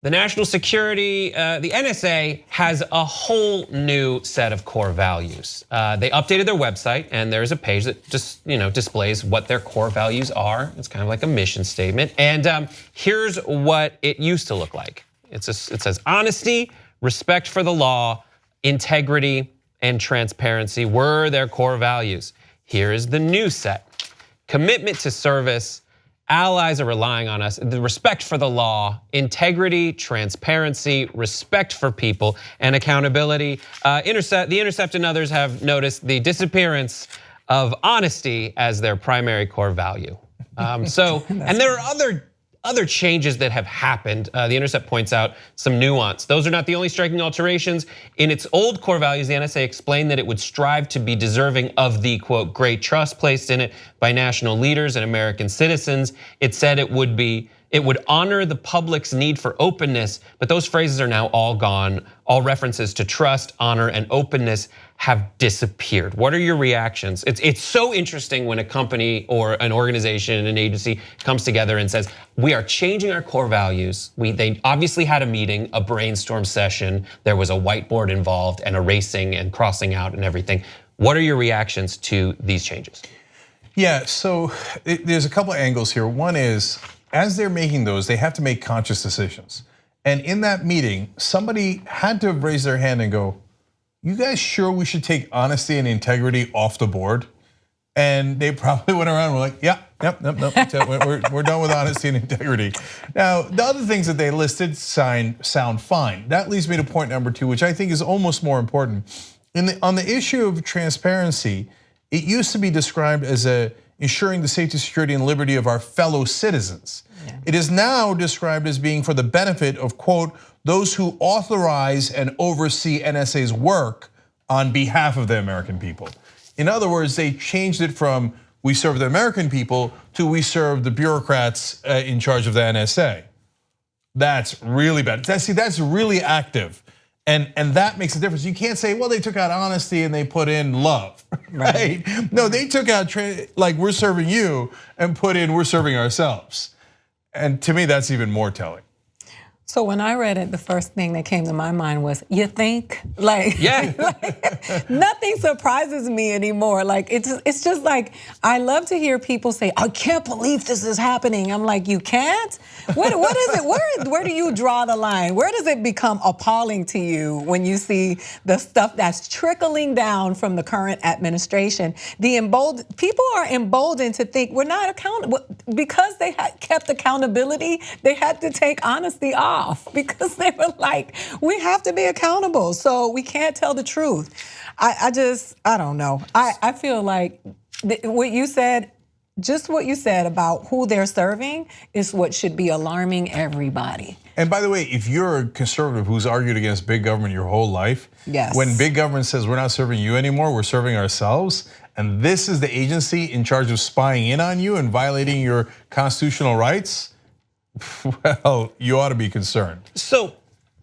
The national security, the NSA has a whole new set of core values. They updated their website, and there's a page that just displays what their core values are. It's kind of like a mission statement. And here's what it used to look like. It says honesty, respect for the law, integrity, and transparency were their core values. Here is the new set: commitment to service. Allies are relying on us. The respect for the law, integrity, transparency, respect for people, and accountability. The Intercept and others have noticed the disappearance of honesty as their primary core value. And there are other changes that have happened. The Intercept points out some nuance. Those are not the only striking alterations. In its old core values, the NSA explained that it would strive to be deserving of the, quote, great trust placed in it by national leaders and American citizens. It said it would honor the public's need for openness, but those phrases are now all gone. All references to trust, honor, and openness have disappeared. What are your reactions? It's so interesting when a company or an organization, an agency comes together and says, we are changing our core values. They obviously had a meeting, a brainstorm session. There was a whiteboard involved and erasing and crossing out and everything. What are your reactions to these changes? Yeah, so there's a couple of angles here. One is, as they're making those, they have to make conscious decisions. And in that meeting, somebody had to have raised their hand and go, you guys sure we should take honesty and integrity off the board? And they probably went around and were like, yep, we're done with honesty and integrity. Now, the other things that they listed sound fine. That leads me to point number 2, which I think is almost more important. On the issue of transparency, it used to be described as ensuring the safety, security, and liberty of our fellow citizens. Yeah. It is now described as being for the benefit of, quote, those who authorize and oversee NSA's work on behalf of the American people. In other words, they changed it from we serve the American people to we serve the bureaucrats in charge of the NSA. That's really bad. See, that's really active. And that makes a difference. You can't say, well, they took out honesty and they put in love, right? No, they took out like we're serving you and put in we're serving ourselves. And to me, that's even more telling. So when I read it, the first thing that came to my mind was, you think? Yeah. Nothing surprises me anymore. It's just like, I love to hear people say, I can't believe this is happening. I'm like, you can't? What is it? Where do you draw the line? Where does it become appalling to you when you see the stuff that's trickling down from the current administration? People are emboldened to think we're not accountable. Because they had kept accountability, they had to take honesty off. Because they were like, we have to be accountable, so we can't tell the truth. I don't know. I feel like what you said, just what you said about who they're serving is what should be alarming everybody. And by the way, if you're a conservative who's argued against big government your whole life, yes. When big government says we're not serving you anymore, we're serving ourselves, and this is the agency in charge of spying in on you and violating your constitutional rights, well, you ought to be concerned. So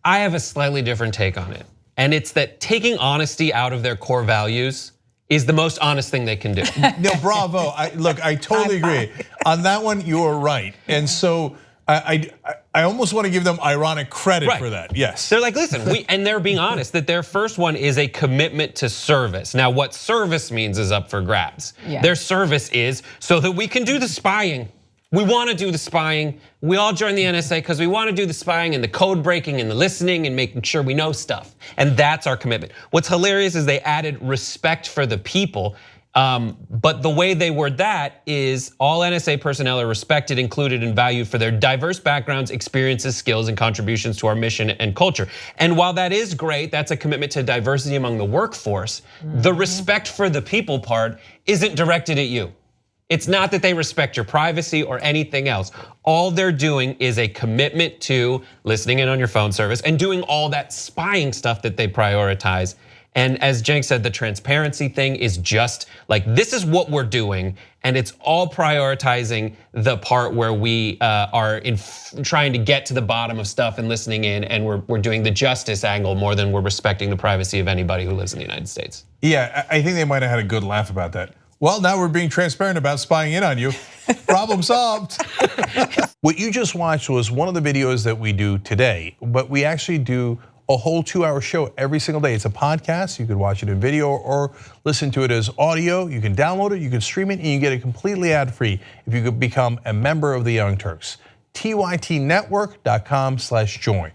I have a slightly different take on it. And it's that taking honesty out of their core values is the most honest thing they can do. No, bravo. Look, I totally agree. On that one, you are right. And so I almost want to give them ironic credit for that. Yes. They're like, listen, and they're being honest that their first one is a commitment to service. Now, what service means is up for grabs. Yeah. Their service is so that we can do the spying. We want to do the spying. We all join the NSA because we want to do the spying and the code breaking and the listening and making sure we know stuff. And that's our commitment. What's hilarious is they added respect for the people. But the way they word that is all NSA personnel are respected, included, and valued for their diverse backgrounds, experiences, skills, and contributions to our mission and culture. And while that is great, that's a commitment to diversity among the workforce. The respect for the people part isn't directed at you. It's not that they respect your privacy or anything else. All they're doing is a commitment to listening in on your phone service and doing all that spying stuff that they prioritize. And as Cenk said, the transparency thing is just like, this is what we're doing. And it's all prioritizing the part where we are trying to get to the bottom of stuff and listening in, and we're doing the justice angle more than we're respecting the privacy of anybody who lives in the United States. Yeah, I think they might have had a good laugh about that. Well, now we're being transparent about spying in on you. Problem solved. What you just watched was one of the videos that we do today, but we actually do a whole 2-hour show every single day. It's a podcast. You could watch it in video or listen to it as audio. You can download it, you can stream it, and you get it completely ad-free if you could become a member of the Young Turks. tytnetwork.com/join.